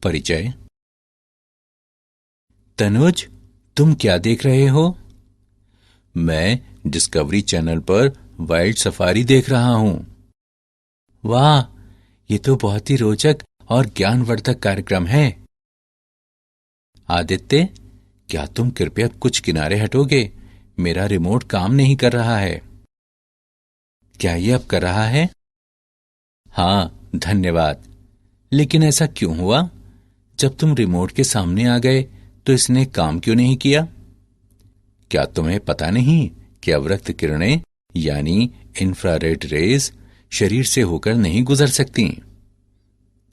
परिचय। तनुज, तुम क्या देख रहे हो? मैं डिस्कवरी चैनल पर वाइल्ड सफारी देख रहा हूं। वाह, ये तो बहुत ही रोचक और ज्ञानवर्धक कार्यक्रम है। आदित्य, क्या तुम कृपया कुछ किनारे हटोगे? मेरा रिमोट काम नहीं कर रहा है। क्या ये अब कर रहा है? हाँ, धन्यवाद। लेकिन ऐसा क्यों हुआ? जब तुम रिमोट के सामने आ गए तो इसने काम क्यों नहीं किया? क्या तुम्हें पता नहीं कि अवरक्त किरणें यानी इंफ्रारेड रेज शरीर से होकर नहीं गुजर सकती?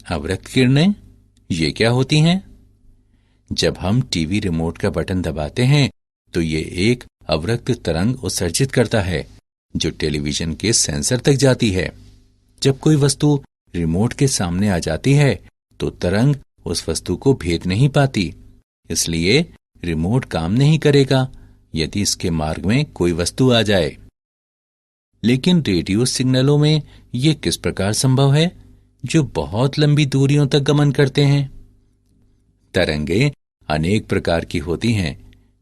अवरक्त किरणें ये क्या होती हैं? जब हम टीवी रिमोट का बटन दबाते हैं तो ये एक अवरक्त तरंग उत्सर्जित करता है जो टेलीविजन के सेंसर तक जाती है। जब कोई वस्तु रिमोट के सामने आ जाती है तो तरंग उस वस्तु को भेद नहीं पाती, इसलिए रिमोट काम नहीं करेगा यदि इसके मार्ग में कोई वस्तु आ जाए। लेकिन रेडियो सिग्नलों में यह किस प्रकार संभव है जो बहुत लंबी दूरियों तक गमन करते हैं? तरंगे अनेक प्रकार की होती हैं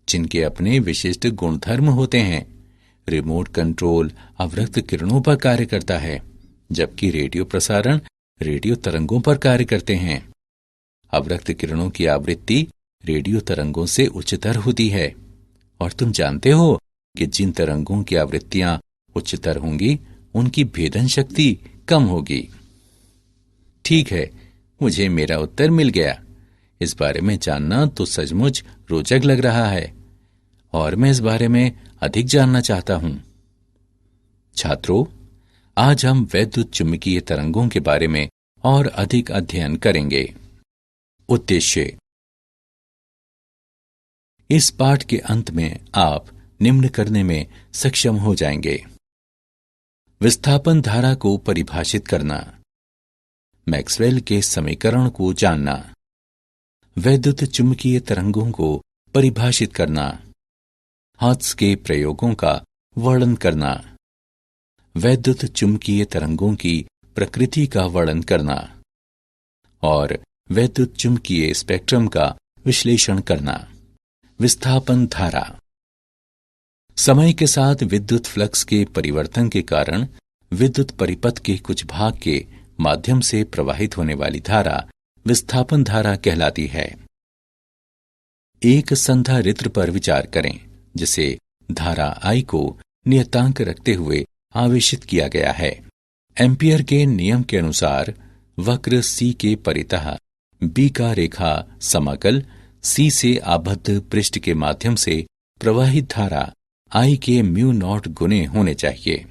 जिनके अपने विशिष्ट गुणधर्म होते हैं। रिमोट कंट्रोल अवरक्त किरणों पर कार्य करता है, जबकि रेडियो प्रसारण रेडियो तरंगों पर कार्य करते हैं। अवरक्त किरणों की आवृत्ति रेडियो तरंगों से उच्चतर होती है, और तुम जानते हो कि जिन तरंगों की आवृत्तियां उच्चतर होंगी उनकी भेदन शक्ति कम होगी। ठीक है, मुझे मेरा उत्तर मिल गया। इस बारे में जानना तो सचमुच रोचक लग रहा है और मैं इस बारे में अधिक जानना चाहता हूं। छात्रों, आज हम वैद्युत चुंबकीय तरंगों के बारे में और अधिक अध्ययन करेंगे। उद्देश्य। इस पाठ के अंत में आप निम्न करने में सक्षम हो जाएंगे: विस्थापन धारा को परिभाषित करना, मैक्सवेल के समीकरण को जानना, वैद्युत चुंबकीय तरंगों को परिभाषित करना, हर्ट्ज के प्रयोगों का वर्णन करना, वैद्युत चुंबकीय तरंगों की प्रकृति का वर्णन करना और वैद्युत चुंबकीय स्पेक्ट्रम का विश्लेषण करना। विस्थापन धारा। समय के साथ विद्युत फ्लक्स के परिवर्तन के कारण विद्युत परिपथ के कुछ भाग के माध्यम से प्रवाहित होने वाली धारा विस्थापन धारा कहलाती है। एक संधारित्र पर विचार करें जिसे धारा I को नियतांक रखते हुए आवेशित किया गया है। एम्पियर के नियम के अनुसार वक्र C के परितः B का रेखा समाकल C से आबद्ध पृष्ठ के माध्यम से प्रवाहित धारा I के म्यू नॉट गुने होने चाहिए।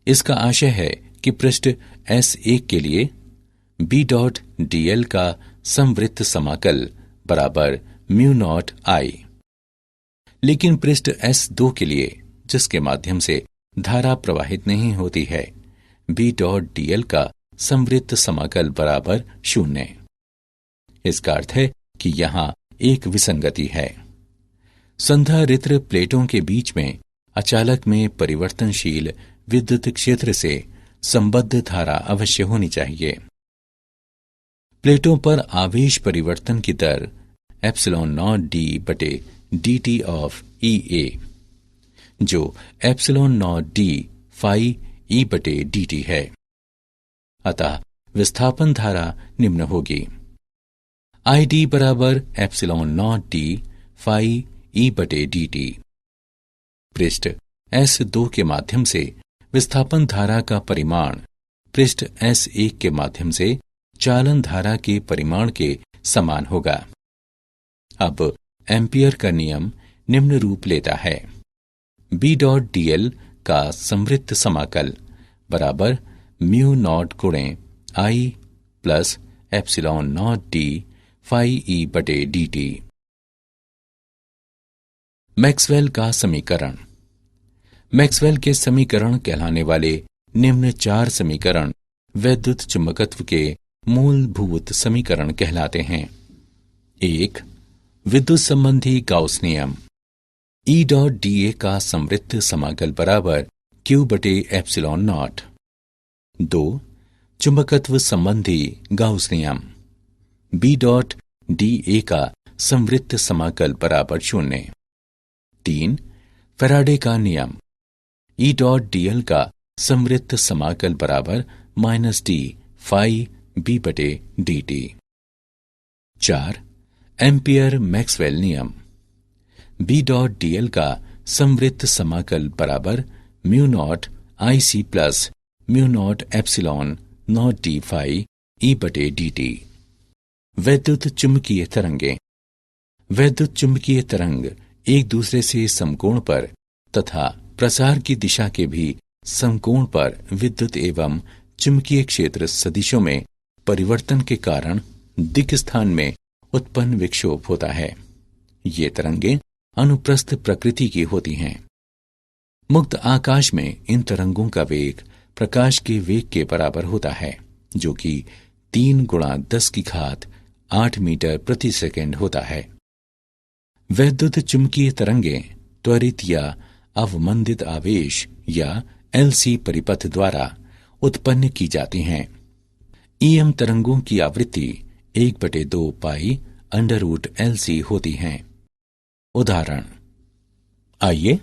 इसका आशय है कि पृष्ठ S1 के लिए B.dl का समवृत्त समाकल बराबर म्यू नॉट I, लेकिन पृष्ठ S2 के लिए जिसके माध्यम से धारा प्रवाहित नहीं होती है, B.dl का समवृत्त समाकल बराबर 0। इसका अर्थ है कि यहां एक विसंगति है। संधारित्र प्लेटों के बीच में अचालक में परिवर्तनशील विद्युत क्षेत्र से संबद्ध धारा अवश्य होनी चाहिए। प्लेटों पर आवेश परिवर्तन की दर ε0d/dt ऑफ EA, जो ε0d phi E/dt है। अतः विस्थापन धारा निम्न होगी: ID बराबर ε0d phi E/dt। पृष्ठ S2 के माध्यम से विस्थापन धारा का परिमाण पृष्ठ S1 के माध्यम से चालन धारा के परिमाण के समान होगा। अब एम्पियर का नियम निम्न रूप लेता है: B.dl का समवृत्त समाकल बराबर म्यू नॉट गुणे I plus ε0d phi E/dt। Maxwell का समीकरण। मैक्सवेल के समीकरण कहलाने वाले निम्न 4 समीकरण वैद्युत चुंबकत्व के मूलभूत समीकरण कहलाते हैं। 1. विद्युत संबंधी गाउस नियम। E.dA का समवृत्त समाकल बराबर Q/ε0। 2. चुंबकत्व संबंधी गाउस नियम। बी डॉट डी ए का संवृत्त समाकल बराबर 0। 3 फैराडे का नियम, ई डॉट डी एल का संवृत्त समाकल बराबर माइनस डी फाई बी बटे डी टी। 4 एम्पियर मैक्सवेल नियम, बी डॉट डी एल का संवृत्त समाकल बराबर mu naught i c plus mu naught epsilon naught d phi E बटे डी टी। वैद्युत चुंबकीय तरंगें, वैद्युत चुंबकीय तरंग एक दूसरे से समकोण पर तथा प्रसार की दिशा के भी समकोण पर विद्युत एवं चुंबकीय क्षेत्र सदिशों में परिवर्तन के कारण दिक् स्थान में उत्पन्न विक्षोभ होता है। ये तरंगें अनुप्रस्थ प्रकृति की होती हैं। मुक्त आकाश में इन तरंगों का वेग प्रकाश के वेग के बराबर होता है, जो कि 3 गुणा 10 की घात 8 मीटर प्रति सेकंड होता है। वैद्युत चुंबकीय तरंगें त्वरित या अवमंदित आवेश या एलसी परिपथ द्वारा उत्पन्न की जाती हैं। ईएम तरंगों की आवृत्ति 1/2 पाई अंडर रूट LC होती हैं। उदाहरण, आइए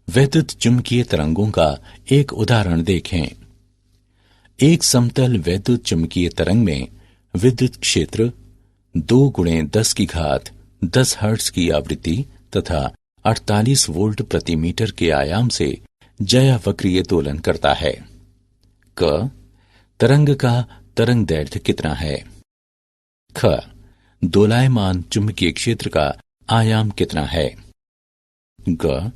वैद्युत चुंबकीय तरंगों का एक उदाहरण देखें। एक समतल वैद्युत चुंबकीय तरंग में विद्युत क्षेत्र 2 गुणे 10 की घात 10 हर्ट्ज की आवृत्ति तथा 48 वोल्ट प्रति मीटर के आयाम से ज्यावक्रीय दोलन करता है। क तरंग का तरंग दैर्ध्य कितना है? ख दोलायमान चुंबकीय क्षेत्र का आयाम कितना है? ग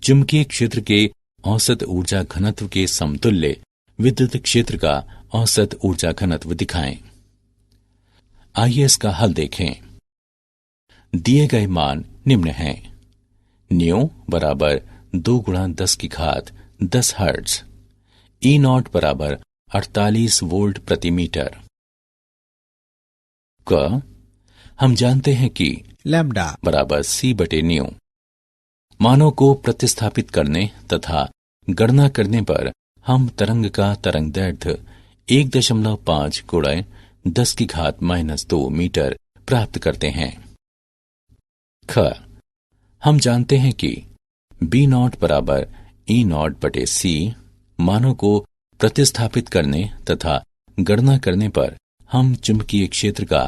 चुंबकीय क्षेत्र के औसत ऊर्जा घनत्व के समतुल्य विद्युत क्षेत्र का औसत ऊर्जा घनत्व दिखाएं। आइए इसका हल देखें। दिए गए मान निम्न हैं। न्यू बराबर 2 गुणा 10 की घात 10 हर्ट्ज, ई नॉट बराबर 48 वोल्ट प्रति मीटर। क हम जानते हैं कि लैम्डा बराबर सी बटे न्यू। मानों को प्रतिस्थापित करने तथा गणना करने पर हम तरंग का तरंग दैर्ध्य 1.5 गुणा 10 की घात -2 मीटर प्राप्त करते हैं। ख हम जानते हैं कि बी नॉट बराबर ई नॉट बटे सी। मानों को प्रतिस्थापित करने तथा गणना करने पर हम चुंबकीय क्षेत्र का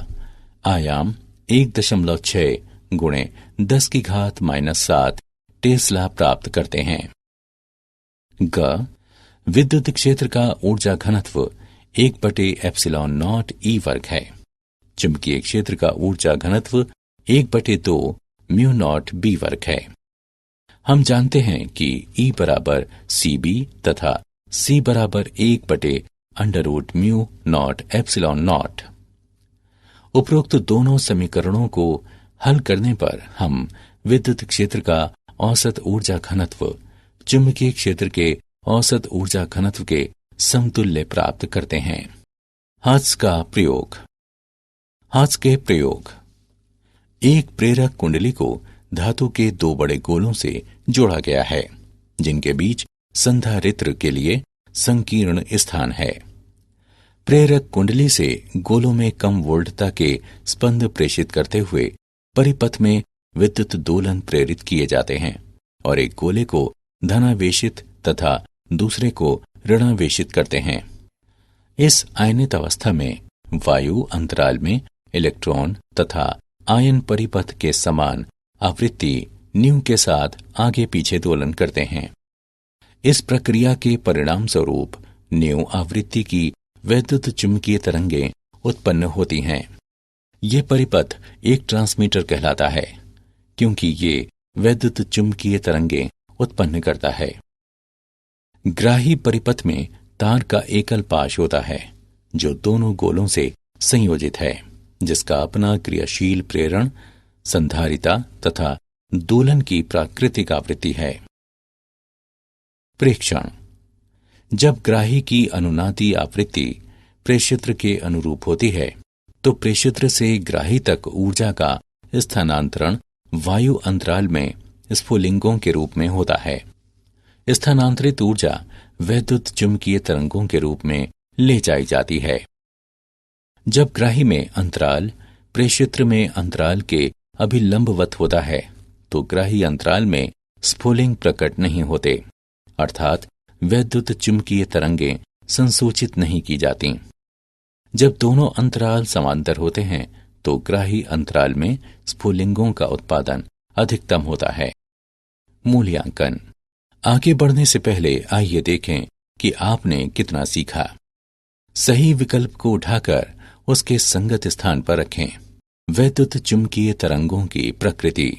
आयाम 1.6 गुणे 10 की घात -7 टेस्ला प्राप्त करते हैं। ग विद्युत क्षेत्र का ऊर्जा घनत्व 1/एप्सिलॉन ई वर्ग है। चुंबकीय क्षेत्र का ऊर्जा घनत्व 1/2 म्यू नॉट बी वर्ग है। हम जानते हैं कि E बराबर CB तथा C बराबर 1/√ म्यू नॉट एप्सिलॉन नॉट। उपरोक्त दोनों समीकरणों को हल करने पर हम विद्युत क्षेत्र का औसत ऊर्जा घनत्व चुंबकीय क्षेत्र के औसत ऊर्जा घनत्व के समतुल्य प्राप्त करते हैं। हर्ट्ज का प्रयोग। हर्ट्ज के प्रयोग। एक प्रेरक कुंडली को धातु के 2 बड़े गोलों से जोड़ा गया है, जिनके बीच संधारित्र के लिए संकीर्ण स्थान है। प्रेरक कुंडली से गोलों में कम वोल्टता के स्पंद प्रेषित करते हुए परिपथ में विद्युत दोलन प्रेरित किए जाते हैं और एक गोले को धनावेशित तथा दूसरे को ऋणावेशित करते हैं। इस आयनित अवस्था में वायु अंतराल में इलेक्ट्रॉन तथा आयन परिपथ के समान आवृत्ति न्यू के साथ आगे पीछे दोलन करते हैं। इस प्रक्रिया के परिणाम स्वरूप न्यू आवृत्ति की वैद्युत चुंबकीय तरंगें उत्पन्न होती हैं। ये परिपथ एक ट्रांसमीटर कहलाता है, क्योंकि ये वैद्युत चुंबकीय तरंगें उत्पन्न करता है। ग्राही परिपथ में तार का एकल पाश होता है, जो दोनों गोलों से संयोजित है, जिसका अपना क्रियाशील प्रेरण, संधारिता तथा दोलन की प्राकृतिक आवृत्ति है। प्रेक्षण। जब ग्राही की अनुनादी आवृत्ति प्रेषित्र के अनुरूप होती है, तो प्रेषित्र से ग्राही तक ऊर्जा का स्थानांतरण वायु अंतराल में स्फुलिंगों के रूप में होता है। स्थानांतरित ऊर्जा वैद्युत चुंबकीय तरंगों के रूप में ले जाई जाती है। जब ग्राही में अंतराल प्रेषित्र में अंतराल के अभिलंबवत होता है तो ग्राही अंतराल में स्फुलिंग प्रकट नहीं होते, अर्थात वैद्युत चुंबकीय तरंगें संसूचित नहीं की जाती। जब दोनों अंतराल समांतर होते हैं तो ग्राही अंतराल में स्फुलिंगों का उत्पादन अधिकतम होता है। मूल्यांकन। आगे बढ़ने से पहले आइए देखें कि आपने कितना सीखा। सही विकल्प को उठाकर उसके संगत स्थान पर रखें। वैद्युत चुंबकीय तरंगों की प्रकृति।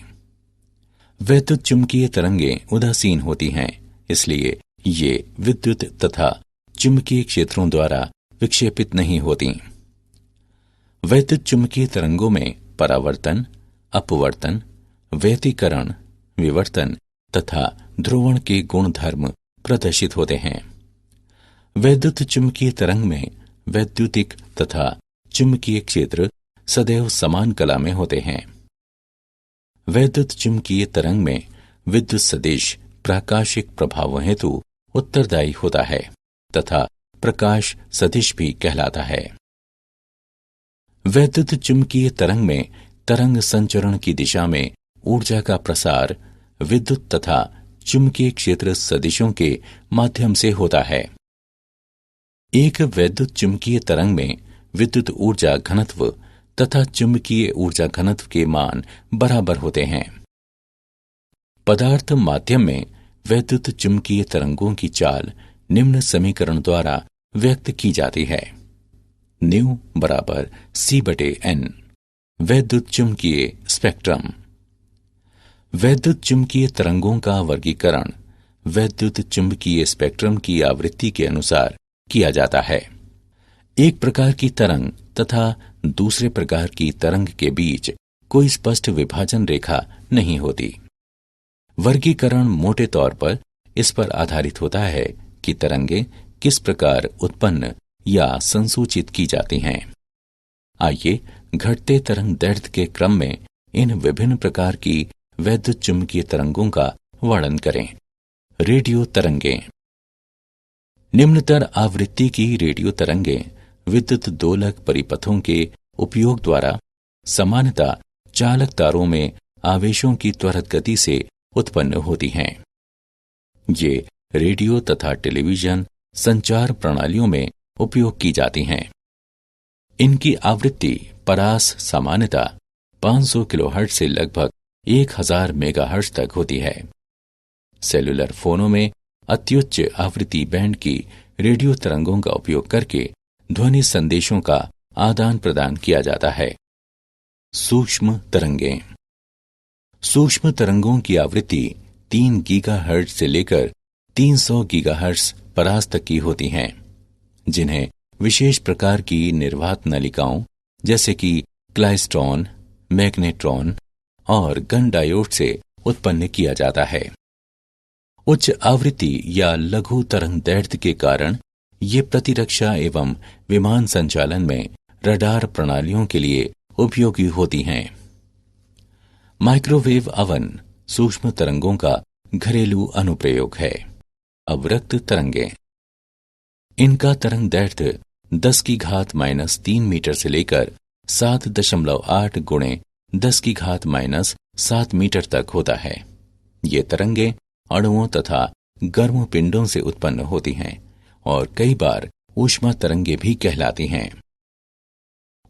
वैद्युत चुंबकीय तरंगें उदासीन होती हैं, इसलिए ये विद्युत तथा चुंबकीय क्षेत्रों द्वारा विक्षेपित नहीं होती। वैद्युत चुंबकीय तरंगों में परावर्तन, अपवर्तन, व्यतिकरण, विवर्तन तथा ध्रुवण के गुणधर्म प्रदर्शित होते हैं। वैद्युत चुंबकीय तरंग में वैद्युतिक तथा चुंबकीय क्षेत्र सदैव समान कला में होते हैं। वैद्युत चुंबकीय तरंग में विद्युत सदिश प्राकाशिक प्रभावों हेतु उत्तरदायी होता है तथा प्रकाश सदिश भी कहलाता है। वैद्युत चुंबकीय तरंग में तरंग संचरण की दिशा में ऊर्जा का प्रसार विद्युत तथा चुंबकीय क्षेत्र सदिशों के माध्यम से होता है। एक वैद्युत चुंबकीय तरंग में विद्युत ऊर्जा घनत्व तथा चुंबकीय ऊर्जा घनत्व के मान बराबर होते हैं। पदार्थ माध्यम में वैद्युत चुंबकीय तरंगों की चाल निम्न समीकरण द्वारा व्यक्त की जाती है। न्यू बराबर C/N। वैद्युत चुंबकीय स्पेक्ट्रम। वैद्युत चुंबकीय तरंगों का वर्गीकरण वैद्युत चुंबकीय स्पेक्ट्रम की आवृत्ति के अनुसार किया जाता है। एक प्रकार की तरंग तथा दूसरे प्रकार की तरंग के बीच कोई स्पष्ट विभाजन रेखा नहीं होती। वर्गीकरण मोटे तौर पर इस पर आधारित होता है कि तरंगें किस प्रकार उत्पन्न या संसूचित की जाती हैं। आइए घटते तरंग दैर्ध्य के क्रम में इन विभिन्न प्रकार की वैद्युत चुंबकीय तरंगों का वर्णन करें। रेडियो तरंगें। निम्नतर आवृत्ति की रेडियो तरंगें विद्युत दोलक परिपथों के उपयोग द्वारा सामान्यतः चालक तारों में आवेशों की त्वरित गति से उत्पन्न होती हैं। ये रेडियो तथा टेलीविजन संचार प्रणालियों में उपयोग की जाती हैं। इनकी आवृत्ति परास सामान्यतः 500 किलोहर्ट्ज से लगभग 1000 मेगाहर्ट्ज तक होती है। सेलुलर फोनों में अत्युच्च आवृत्ति बैंड की रेडियो तरंगों का उपयोग करके ध्वनि संदेशों का आदान प्रदान किया जाता है। सूक्ष्म तरंगें। सूक्ष्म तरंगों की आवृत्ति 3 गीगाहर्ट्ज से लेकर 300 गीगाहर्ट्ज परास तक की होती हैं, जिन्हें विशेष प्रकार की निर्वात नलिकाओं जैसे कि क्लाइस्ट्रॉन, मैग्नेट्रॉन और गन डायोड से उत्पन्न किया जाता है। उच्च आवृत्ति या लघु तरंग दैर्ध्य के कारण ये प्रतिरक्षा एवं विमान संचालन में रडार प्रणालियों के लिए उपयोगी होती हैं। माइक्रोवेव अवन सूक्ष्म तरंगों का घरेलू अनुप्रयोग है। अवरक्त तरंगें। इनका तरंग दैर्ध्य 10⁻³ मीटर से लेकर 7.8 × 10⁻⁷ मीटर तक होता है। ये तरंगें अणुओं तथा गर्म पिंडों से उत्पन्न होती हैं और कई बार ऊष्मा तरंगें भी कहलाती हैं।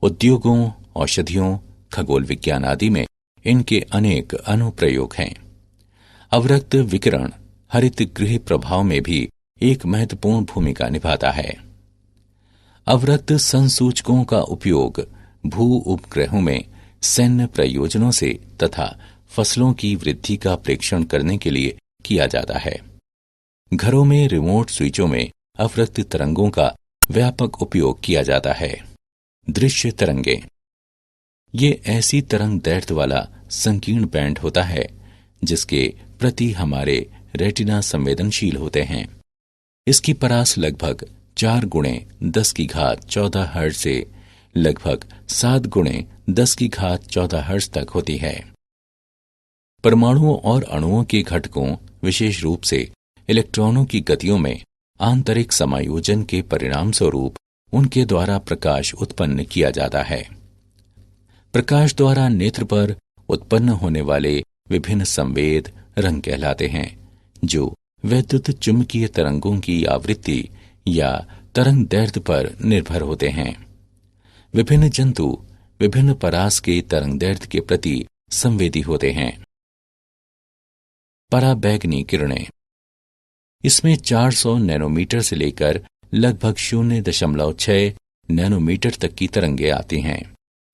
उद्योगों, औषधियों, खगोल विज्ञान आदि में इनके अनेक अनुप्रयोग हैं। अवरक्त विकिरण हरित गृह प्रभाव में भी एक महत्वपूर्ण भूमिका निभाता है। अवरक्त संसूचकों का उपयोग भू उपग्रहों में सैन्य प्रयोजनों से तथा फसलों की वृद्धि का प्रेक्षण करने के लिए किया जाता है। घरों में रिमोट स्विचों में अवरक्त तरंगों का व्यापक उपयोग किया जाता है। दृश्य तरंगें। ये ऐसी तरंग दैर्ध्य वाला संकीर्ण बैंड होता है जिसके प्रति हमारे रेटिना संवेदनशील होते हैं। इसकी परास लगभग 4 × 10⁻14 हर्ट्ज से लगभग 7 × 10⁻14 हर्ट्ज तक होती है। परमाणुओं और अणुओं के घटकों, विशेष रूप से इलेक्ट्रॉनों की गतियों में आंतरिक समायोजन के परिणाम स्वरूप उनके द्वारा प्रकाश उत्पन्न किया जाता है। प्रकाश द्वारा नेत्र पर उत्पन्न होने वाले विभिन्न संवेद रंग कहलाते हैं, जो वैद्युत चुंबकीय तरंगों की आवृत्ति या तरंग दैर्ध्य पर निर्भर होते हैं। विभिन्न जंतु विभिन्न परास के तरंग दैर्ध्य के प्रति संवेदी होते हैं। पराबैंगनी किरणें, इसमें 400 नैनोमीटर से लेकर लगभग 0.6 नैनोमीटर तक की तरंगें आती हैं।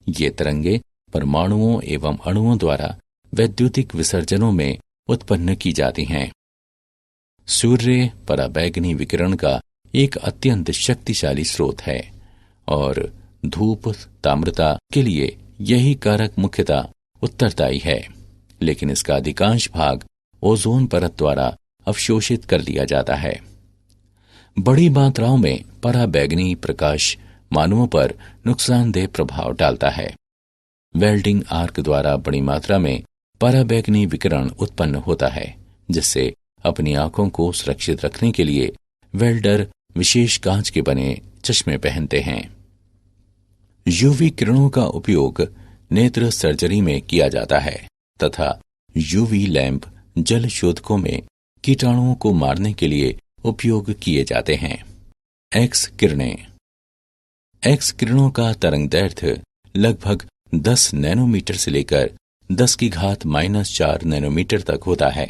ये तरंगें परमाणुओं एवं अणुओं द्वारा वैद्युतिक विसर्जनों में उत्पन्न की जाती हैं। सूर्य पराबैंगनी विकिरण का एक अत्यंत शक्तिशाली स्रोत है और धूप ताम्रता के लिए यही कारक मुख्यतः उत्तरदायी है, लेकिन इसका अधिकांश भाग ओजोन परत द्वारा अवशोषित कर लिया जाता है। बड़ी मात्राओं में पराबैंगनी प्रकाश मानवों पर नुकसानदेह प्रभाव डालता है। वेल्डिंग आर्क द्वारा बड़ी मात्रा में पराबैंगनी विकिरण उत्पन्न होता है, जिससे अपनी आंखों को सुरक्षित रखने के लिए वेल्डर विशेष कांच के बने चश्मे पहनते हैं। यूवी किरणों का उपयोग नेत्र सर्जरी में किया जाता है तथा यूवी लैंप जल शोधकों में कीटाणुओं को मारने के लिए उपयोग किए जाते हैं। एक्स किरणें, एक्स किरणों का तरंग दैर्ध्य लगभग 10 नैनोमीटर से लेकर 10⁻⁻⁴ नैनोमीटर तक होता है।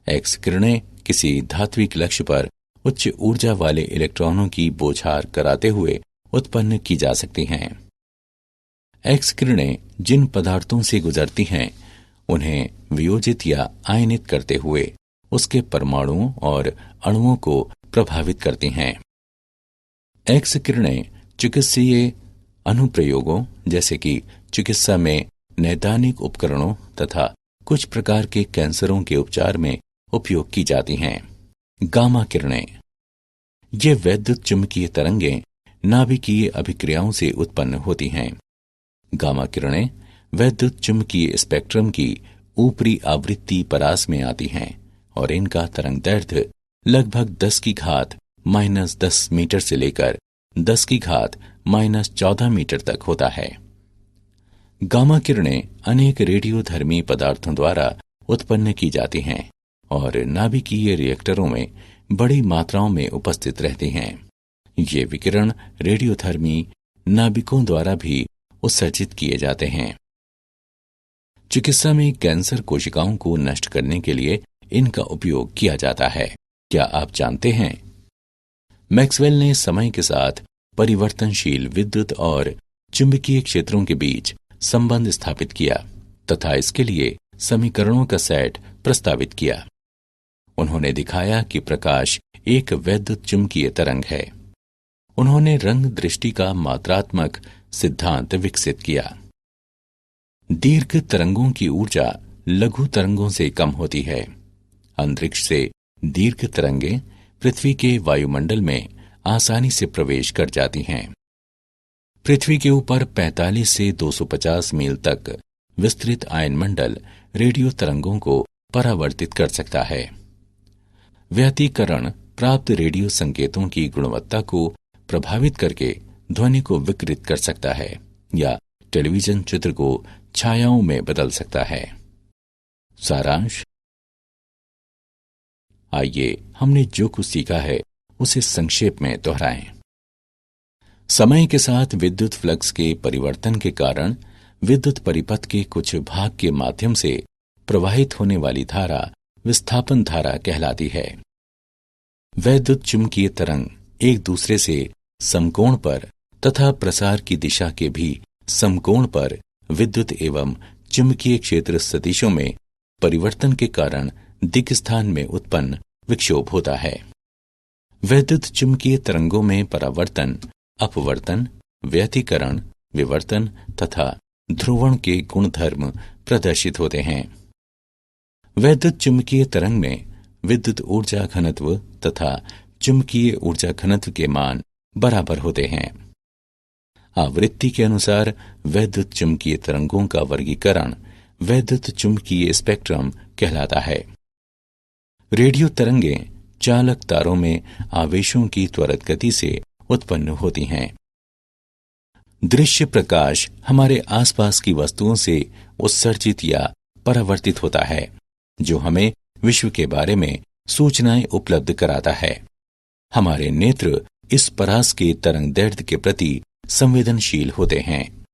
एक्स किरणें किसी धात्विक लक्ष्य पर उच्च ऊर्जा वाले इलेक्ट्रॉनों की बौछार कराते हुए उत्पन्न की जा सकती हैं। एक्स किरणें जिन पदार्थों से गुजरती हैं, उन्हें वियोजित या आयनित करते हुए उसके परमाणुओं और अणुओं को प्रभावित करती हैं। एक्स किरणें चिकित्सीय अनुप्रयोगों जैसे कि चिकित्सा में नैदानिक उपकरणों तथा कुछ प्रकार के कैंसरों के उपचार में उपयोग की जाती हैं। गामा किरणें, ये वैद्युत चुंबकीय तरंगें नाभिकीय अभिक्रियाओं से उत्पन्न होती हैं। गामा किरणें वैद्युत चुंबकीय स्पेक्ट्रम की ऊपरी आवृत्ति परास में आती हैं और इनका तरंग दैर्ध्य लगभग 10⁻⁻10 मीटर से लेकर 10⁻⁻14 मीटर तक होता है। गामा किरणें अनेक रेडियोधर्मी पदार्थों द्वारा उत्पन्न की जाती हैं और नाभिकीय रिएक्टरों में बड़ी मात्राओं में उपस्थित रहती हैं। ये विकिरण रेडियोधर्मी नाभिकों द्वारा भी उत्सर्जित किए जाते हैं। चिकित्सा में कैंसर कोशिकाओं को नष्ट करने के लिए इनका उपयोग किया जाता है। क्या आप जानते हैं, मैक्सवेल ने समय के साथ परिवर्तनशील विद्युत और चुंबकीय क्षेत्रों के बीच संबंध स्थापित किया तथा इसके लिए समीकरणों का सेट प्रस्तावित किया। उन्होंने दिखाया कि प्रकाश एक वैद्युत चुंबकीय तरंग है। उन्होंने रंग दृष्टि का मात्रात्मक सिद्धांत विकसित किया। दीर्घ तरंगों की ऊर्जा लघु तरंगों से कम होती है। अंतरिक्ष से दीर्घ तरंगें पृथ्वी के वायुमंडल में आसानी से प्रवेश कर जाती हैं। पृथ्वी के ऊपर 45 से 250 मील तक विस्तृत आयनमंडल रेडियो तरंगों को परावर्तित कर सकता है। व्यतिकरण प्राप्त रेडियो संकेतों की गुणवत्ता को प्रभावित करके ध्वनि को विकृत कर सकता है या टेलीविजन चित्र को छायाओं में बदल सकता है। सारांश, आइए हमने जो कुछ सीखा है उसे संक्षेप में दोहराएं। समय के साथ विद्युत फ्लक्स के परिवर्तन के कारण विद्युत परिपथ के कुछ भाग के माध्यम से प्रवाहित होने वाली धारा विस्थापन धारा कहलाती है। वैद्युत चुंबकीय तरंग एक दूसरे से समकोण पर तथा प्रसार की दिशा के भी समकोण पर विद्युत एवं चुंबकीय क्षेत्र सदिशों में परिवर्तन के कारण दिक्स्थान में उत्पन्न विक्षोभ होता है। वैद्युत चुंबकीय तरंगों में परावर्तन, अपवर्तन, व्यतिकरण, विवर्तन तथा ध्रुवण के गुणधर्म प्रदर्शित होते हैं। वैद्युत चुंबकीय तरंग में विद्युत ऊर्जा घनत्व तथा चुंबकीय ऊर्जा घनत्व के मान बराबर होते हैं। आवृत्ति के अनुसार वैद्युत चुंबकीय तरंगों का वर्गीकरण वैद्युत चुंबकीय स्पेक्ट्रम कहलाता है। रेडियो तरंगें चालक तारों में आवेशों की त्वरित गति से उत्पन्न होती हैं। दृश्य प्रकाश हमारे आसपास की वस्तुओं से उत्सर्जित या परावर्तित होता है, जो हमें विश्व के बारे में सूचनाएं उपलब्ध कराता है। हमारे नेत्र इस परास के तरंग दैर्ध्य के प्रति संवेदनशील होते हैं।